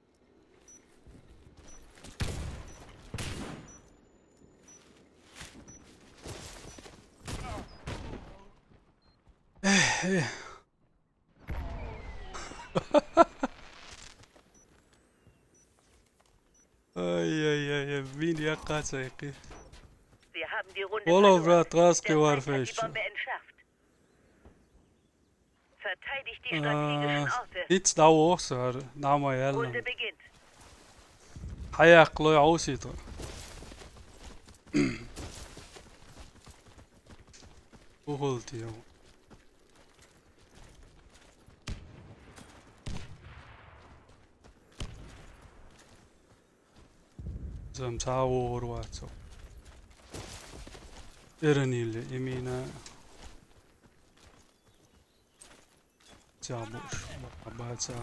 Wie die Katzeike. Wir haben die Runde All verloren. over Der Rusky Feind hat die Warface. Bombe entschärft. Verteidigt die strategischen Orte. It's da också namma Runde yalla. beginnt. Hayak lo yausito. Uholti yo. Zam tawo orwatso. Erenil imina. Jabush. Abatsa.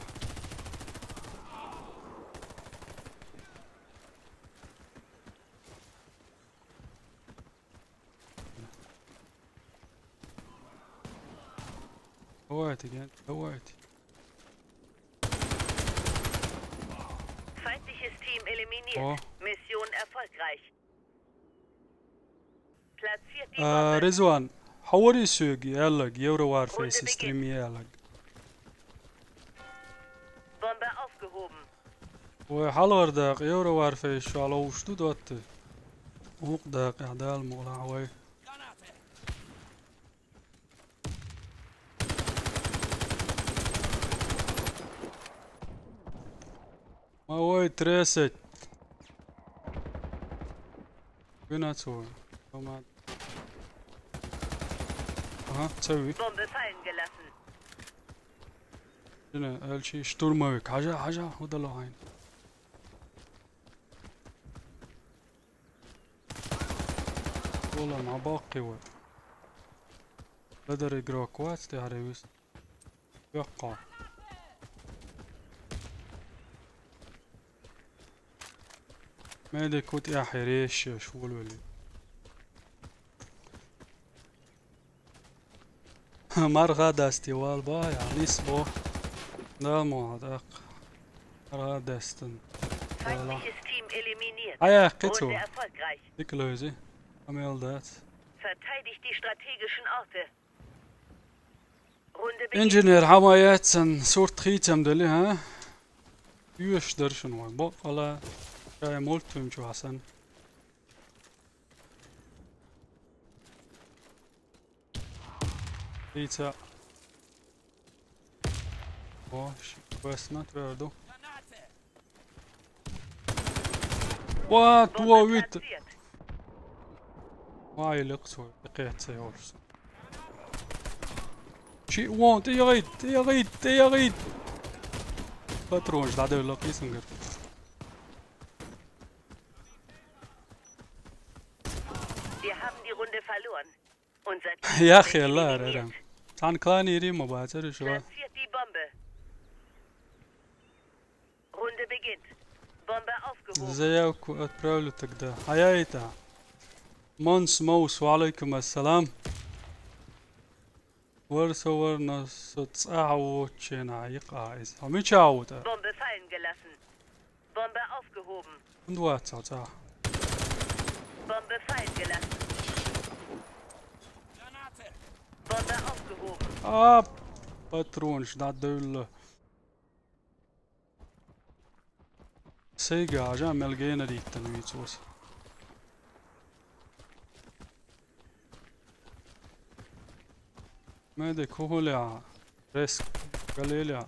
Wait again. Wait. Feindliches Team eliminiert. Oh. Mission erfolgreich. Platziert die Bombe. Rizwan. How are you sugi? Elag. Euro Warface. Stream elag. Bombe aufgehoben. وحلور داق Euro Warface شو على وشتو دوت. وق داق إعدال مغلع عوي. Granate! ما هو تريست. وين تسوي؟ ما ها تسوي؟ Bombe fallen gelassen. هنا أول شي شتورمويك حاجة هذا له عين. والله مع باقي و بدر يقرأ كويس تعرفيس يقع. ما ادري كنت يا حريش شو الولي. مرغا داستيوال با يعني سبو ده مو هذاك مرغا داستن Feindliches Team eliminiert. هيا Runde قتو erfolgreich. ديك لوزي عمل ذات Verteidigt die strategischen Orte. Runde beginnt. انجينير حمايات سن صورت خيتم دلي ها يوش درشن وين بو ولا جاي مولتهم شو حسن خيتا واش بس ما تردو Granate! وات Bombe ويت platziert. واي لقصو لقيت سيورس شي وانت يا غيد باترونج بعد ولا قيسنجر Wir haben die Runde verloren. Unser Team يا ist اخي الله eliminiert. رحم كان كلاني ريم باتر شو Platziert die Bombe. Runde beginnt. Bombe aufgehoben. زيك اتبراولو تقدا حيايتا مونس موس وعليكم السلام ورسور نص تصاعو تشينا يقايز همي تشاوتا Bombe fallen gelassen. Bombe aufgehoben. ندوات صاتا Bombe fallen gelassen. Granate! Bombe aufgehoben. باترونج دا دول سيجا جا ملقينا دي التنويت وس ما دي كوهولي ريسك Galilea.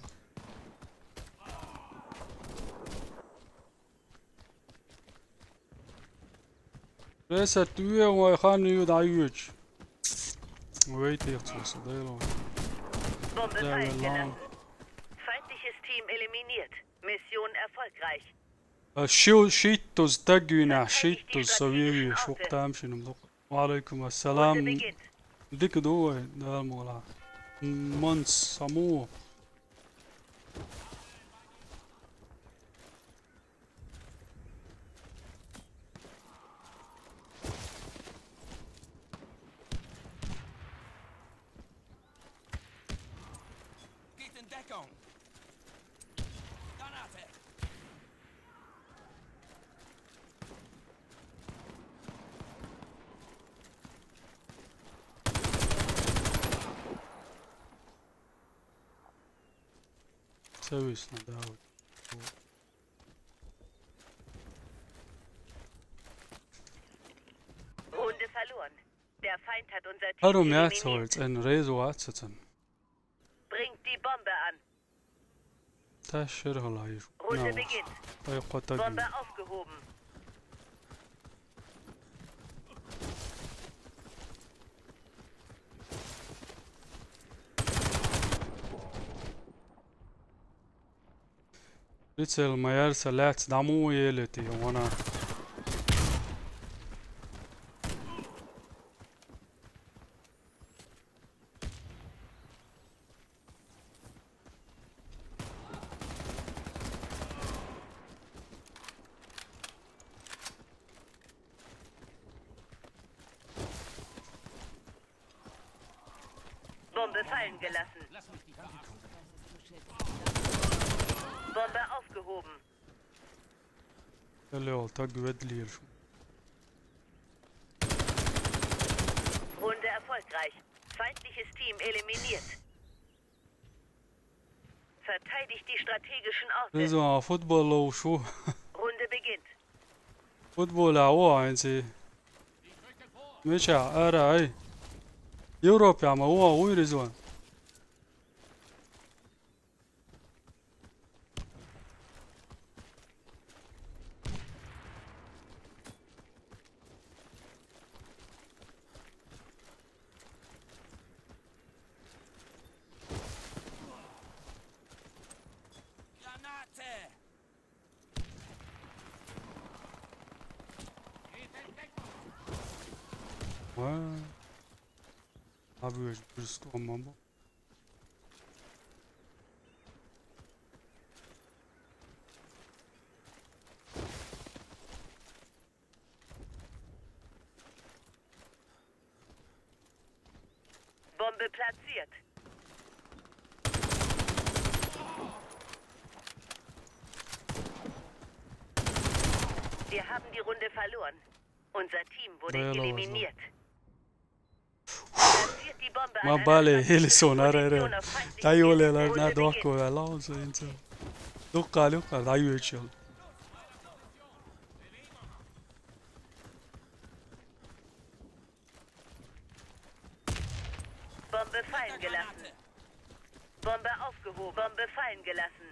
Reset uur maar gaan nu naar huis. Weet je het zo deel. Bombe fallen gelassen. Feindliches Team eliminiert. Mission erfolgreich. شيتوز تاجونا شيتوز سويري شو قدام شنو مدق وعليكم السلام ديك دو ده المولا منس سمو Geht in Deckung. Granate. سويسنا داود Runde verloren. Der Feind hat unser Team هرم eliminiert. ياتسولت ان ريزو اتسن Bringt die Bombe an. تاشر لايف Runde beginnt. اي قتاجي Bombe aufgehoben. ليتسل ما يرسل لا تدعمو يلتي وانا Bombe fallen gelassen. Bombe aufgehoben. اللي هو تاجود لي شو Runde erfolgreich. Feindliches Team eliminiert. Verteidigt die strategischen Orte. ريزو فوتبول لو شو Runde beginnt. فوتبول هو انسي مش ارا اي يوروب يا ما هو وين ريزو Granate. Geht in Deckung. Abi برست امامو Bombe platziert. Wir haben die Runde verloren. Unser Team wurde eliminiert. Platziert die Bombe an ما einer بالي هيلي strategischen سونار Position auf feindlichen تايول Gebiet. لا Runde دوكو beginnt. لا لونسو انت دوكا لوكا تايول شل Bombe fallen gelassen. Bombe aufgehoben. Bombe fallen gelassen.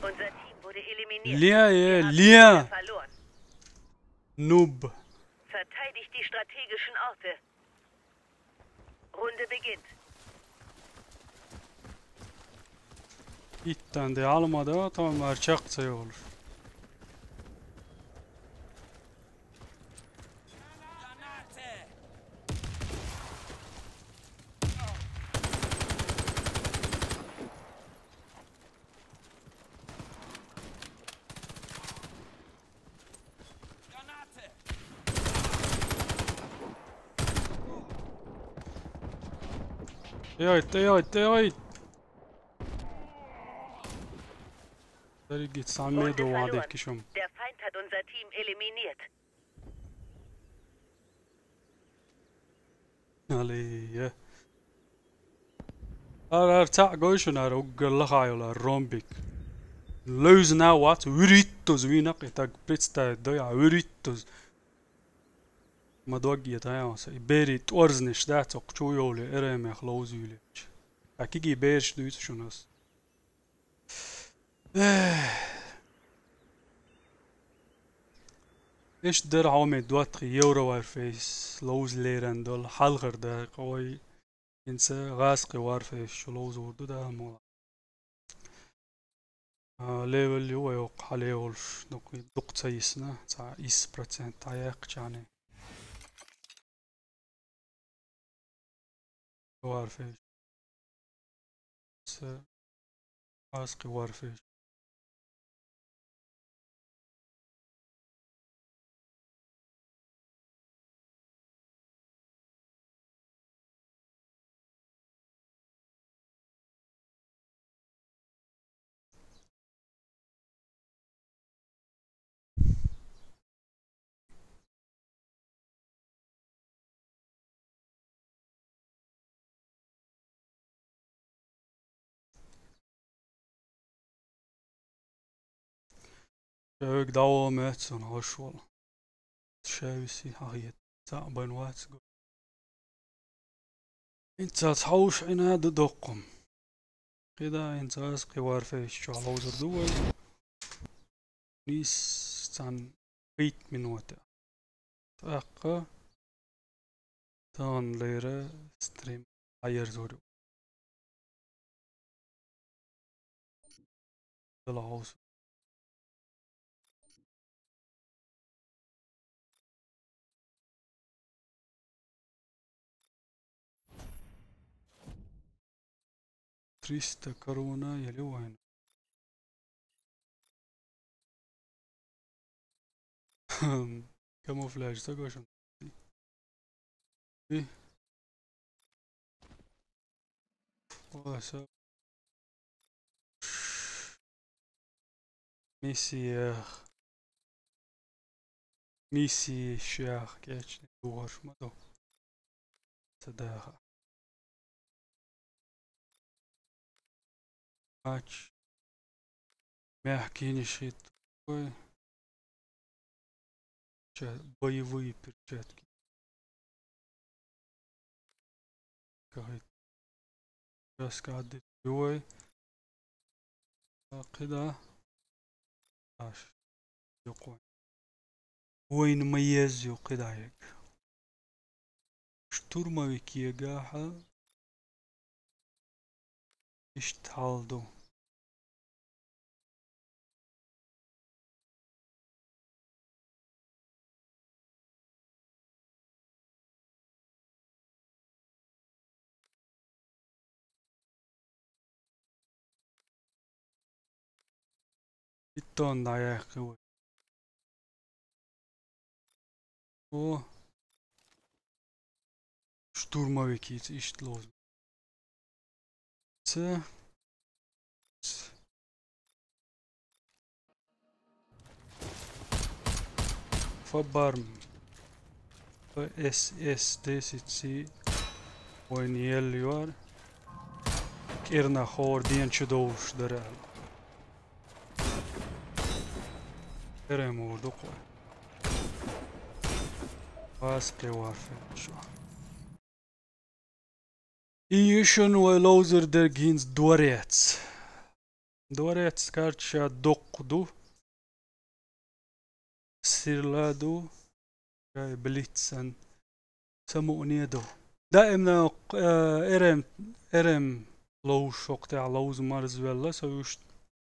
Unser Team wurde eliminiert. ليا Wir يا haben die ليا Runde verloren. نوب Verteidigt die strategischen Orte. Runde beginnt. İtten de almadı tamam erçak sayıyor. Granate. Granate. ايوه طريقة 900 Runde وعدك verloren. كشم Der unser Team eliminiert. علي ارتاع قوشنا رقل لخايولا رومبيك لوز ناوات وريتوز وينق يتاق بيتستا دويا وريتوز ما دوغي تايا بيري تورزنش داتو قشويولي اريمي خلوز يوليش اكيجي بيرش دويت شونس ايش در عومي دواتخي يورو وارفيس لوز ليران دول حلغر دا قوي انسى غاسقي وارفيس شو لوز وردو دا مو ليفل هو يوقع ليولش دوق تسيسنا تاع 10% تاع يقجاني وارفيس غاسقي وارفيس شاوك دوامات سن هشول شاوسي هايت تاع بنوات انت تحوش عناد دقم كده انت غاسقي وارفيس شو لوزر دوي نيس تان بيت من وتا تاقا تان ليرة ستريم عير زورو بالعوص تريستا كورونا يلي وين كاموفلاج تاقوشن ايه واسا ميسياخ ميسي شيخ كيتش دوغش مدو صداخة ماتش ما يحكيني شيت боевые перчатки сейчас قاعد جوي كده عاش يقوي وين ميز يقدا هيك штурмовик يقاحة اشتعالدو التون دايا قوي و штурмовики اشتلوز فبارم اس 10 سي وين يليور كيرنا خور دين شدوش درال كريمو دقوة واسقي وارفين شو ايشن ولوزر در جينز دوريتس كارتشا دقدو سيرلادو جاي بليتسن سموقني دو دائما ارم لو شوقتي على لوز مارز ولا سويش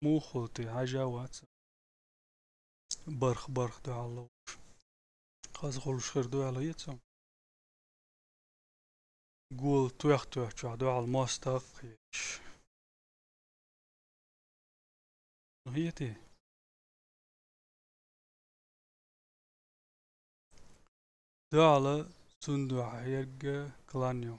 مو خلطي حاجة برخ دو على لوش خاص خلوش خير دو على يتسم قول تويخ شو دو على الماستاف خيش هي تي دو على سندو حيرق كلانيو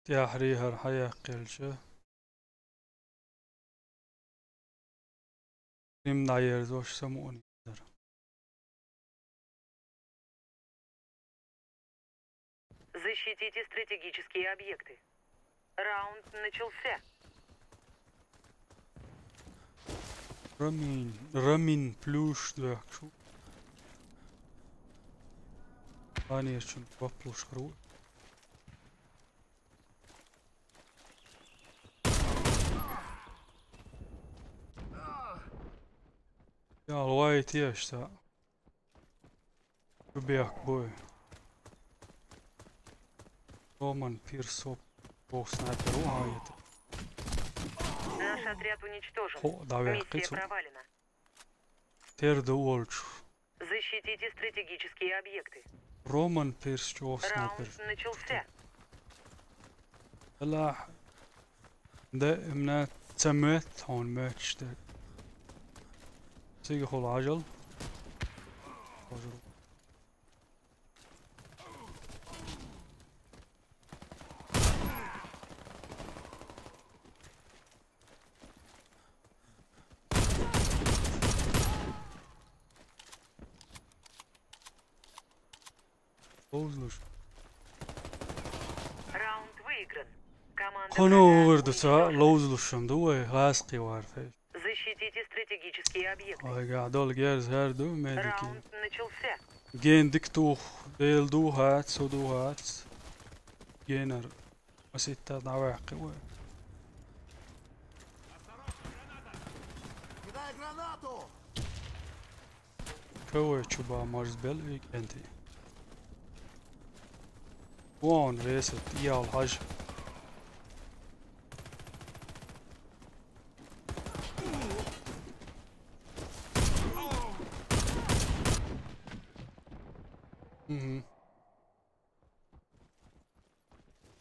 يا حريهر حيا قلشة نم ناير زوش سموني Защитите стратегические объекты. Раунд начался. رمين بلوش دوك شو أنا شو ببلوش خروج يا الوايت يا اشتا شو بيك بوي رومان بيرسو بو سنايبر وهايت Наш отряд уничтожен. Хо, давай, Миссия кицу. провалена. تيرد وولش Защитите стратегические объекты. رومان بيرسو سنايبر Раунд начался. لا ده امنا تمت هون ماتش ده سيجي خول عجل Раунд выигран. Команда خنو врага وردتا уничтожена. لوزلوشم دوي راسقي وارفي Защитите стратегические объекты. هاي قاعدول جيرز هاردو ميديكي Раунд начался. جين دكتوخ ديل دو هات سو دو هات جينر وستة دواقي وي Кидай гранату! كوي تشوبا مارزبل ايك انتي وان ريست يا الحاج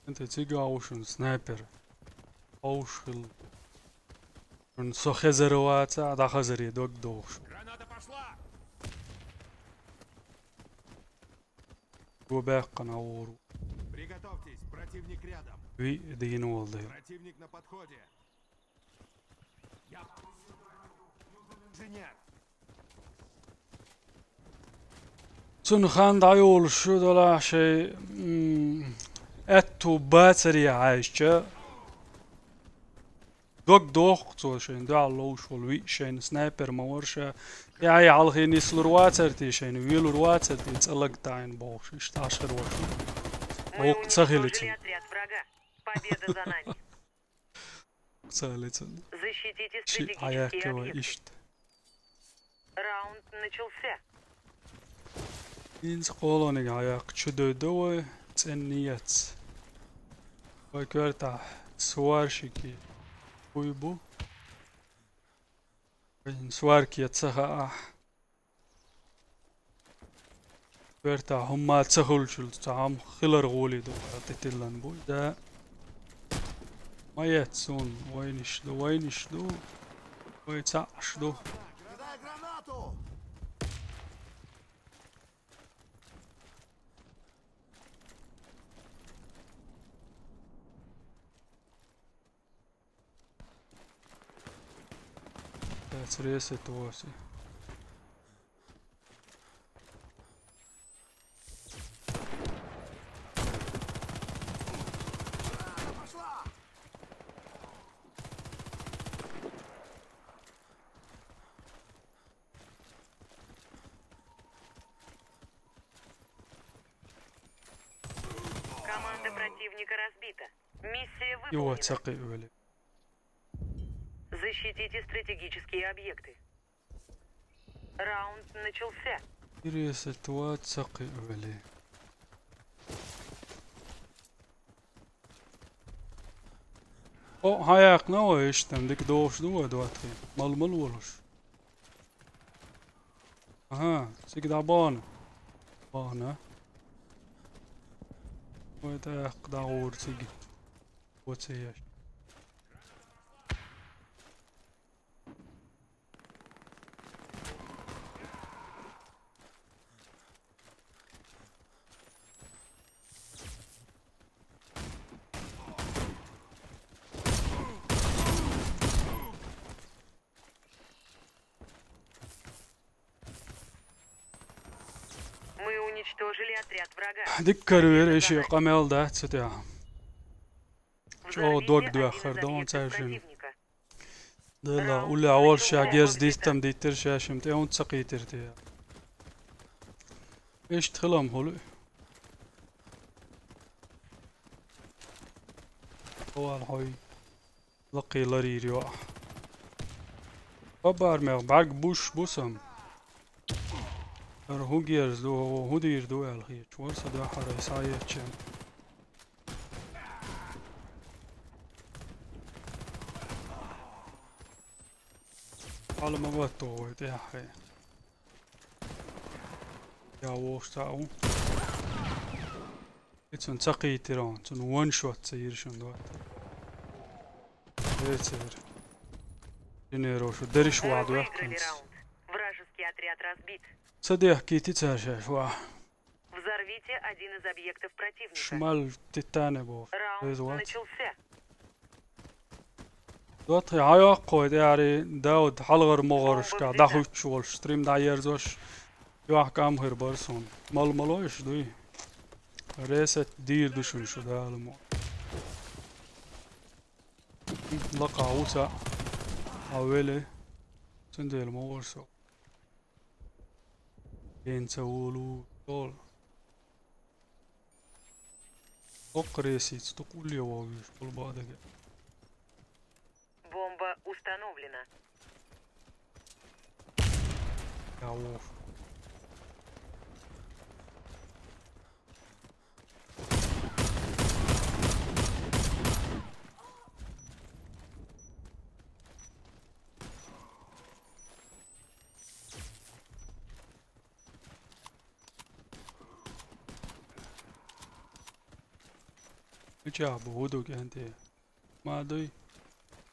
انت تيجي اوشن سنايبر اوشل من سوخزروات دا خزري دوك دوش Граната пошла! وباقا نور Приготовьтесь, противник рядом. وي دين والله Противник на подходе. Инженер. سن خان دايول شو دولا شيء اتو باتري عايشة دوك دوخ تو شين دو علوش والوي شين سنايبر مورشة يا على خيني سلرواترتي شين ويلرواترتي تسلق تاين بوش اشتاشر وشو Мы Ок, уничтожили цагилицын. отряд врага. Победа за нами. سالتن Защитите شي стратегические عياكي объекты. وإشت Раунд начался. إنس قولوني عياك شدو دوي تسنيت وكرتا سوارشكي ويبو سواركي يتسخا كرتا هما تسخل شل تعام خلر غولي دو تتلن بو دا ما يتسون وينش دو ويتعش دو Кидай гранату! That's reset واسي Пошла! Команда противника разбита. Миссия يوا выполнена. تسقي ولي Защитите стратегические объекты. Раунд начался. reset واتسقي ولي او هاياك نو اشتم ديك دوش دو دواتري مال ولوش اها سيك دابون بانا ويتا قداور سيك وتسياش Уничтожили отряд врага. ذكروا ايش قمل ده ستيا شو دوق Взорвите دو один из اخر دون объектов تعرفين противника. دلا ولا اول شيء جيز ديستم ديتر شاشم تي اون تسقيتر تي ايش تخلم هلو هو الحي لقي لريري واح بابار ميغ بعرق بوش بوسم هو جيرز دو هو دير دو الخي شورس دو حرا يسايا تشم على ما بطو يا حي يا ووش تاعو اتسون تسقي تيران تسون وان شوت سير شون دوات سير جنيرو شو درش Вы وعد выиграли ويحكنس раунд. Вражеский отряд разбит. صديح كي تتساشاش واه Взорвите один из объектов противника. شمال تتاني بوف Раунд وات начался. دوات هاي قوي داري داود حلغر مغرش كا داخل شول ستريم دايرزوش يوح كام غير برسون ملوش دوي ريست دير دوشن شو ده المو لقى عوسى أولي سندي المورسو ينسولو دول أقريسي تقول لي واويش قل بعدك Бомба установлена. يا ووف جاب هدوك انت ما ادري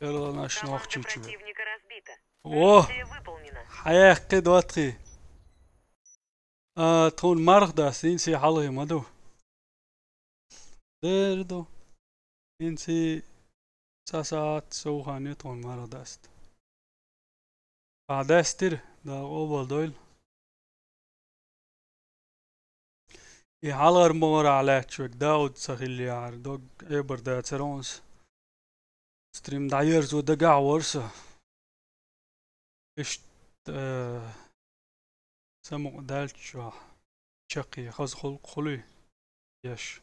يلا ناش نوخ Команда تشوفي противника разбита. اوه Миссия выполнена. حياة قد واتخي تون مرغ داس انسي حلغي مدو دردو انسي ساسات سوخاني تون مرغ داست بعدستر دا اول دويل يحلغر مور على تشوك داود سخيلي عار دوغ ايبر دا ترونس ستريم دايرز ودقع ورسه اشت سمو دالتشو شقي خز خلي يش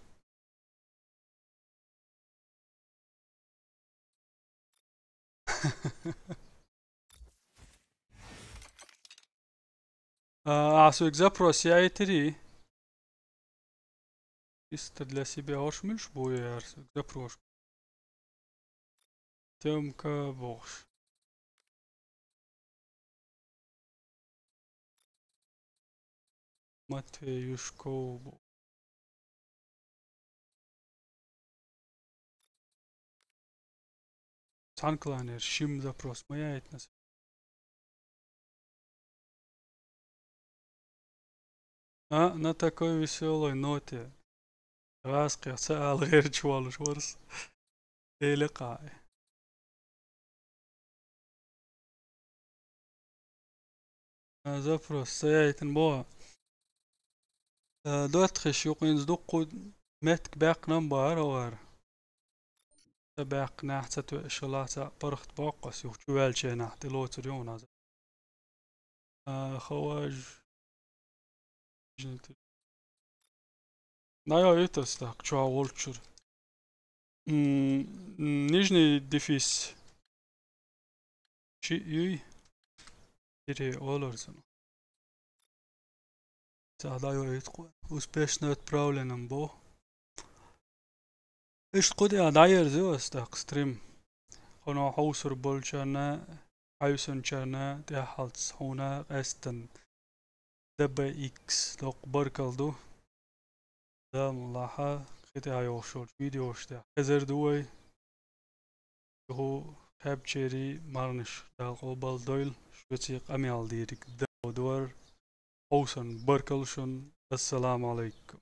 عسو اكزابرو سي اي تري استدلا سي بي هوش ملش بويا يارس اكزابروش تم كابوش ماتي يشكوبو تانكلانير شيم زابروس ما يايتنس на такой веселой ноте راسقي سأل غير شوال شورس لقاء زفرس سيايتن بوا دوت خشيوقين زدوقو متك باق نمبر وار باق نحتة شلاتا برخت باقس يوشوال شي نحت لوت ريون هذا خواج نايا يتستاق شو وولتشر نيجني ديفيس شي يوي تيري اولرزن تعالوا يتقو успешно отправленным бо ايش قد داير زو استاق ستريم خنا حوسر بولشانا حيوسن شانا دي حالتس هنا استن دبا اكس دوق بركالدو دا ملاحة خيتي هايو شول فيديو اشتا ازر دوي هو كابتشيري مارنش دا قوبال دويل شوتيق اميال ديريك دور حوسن بركالشن السلام عليكم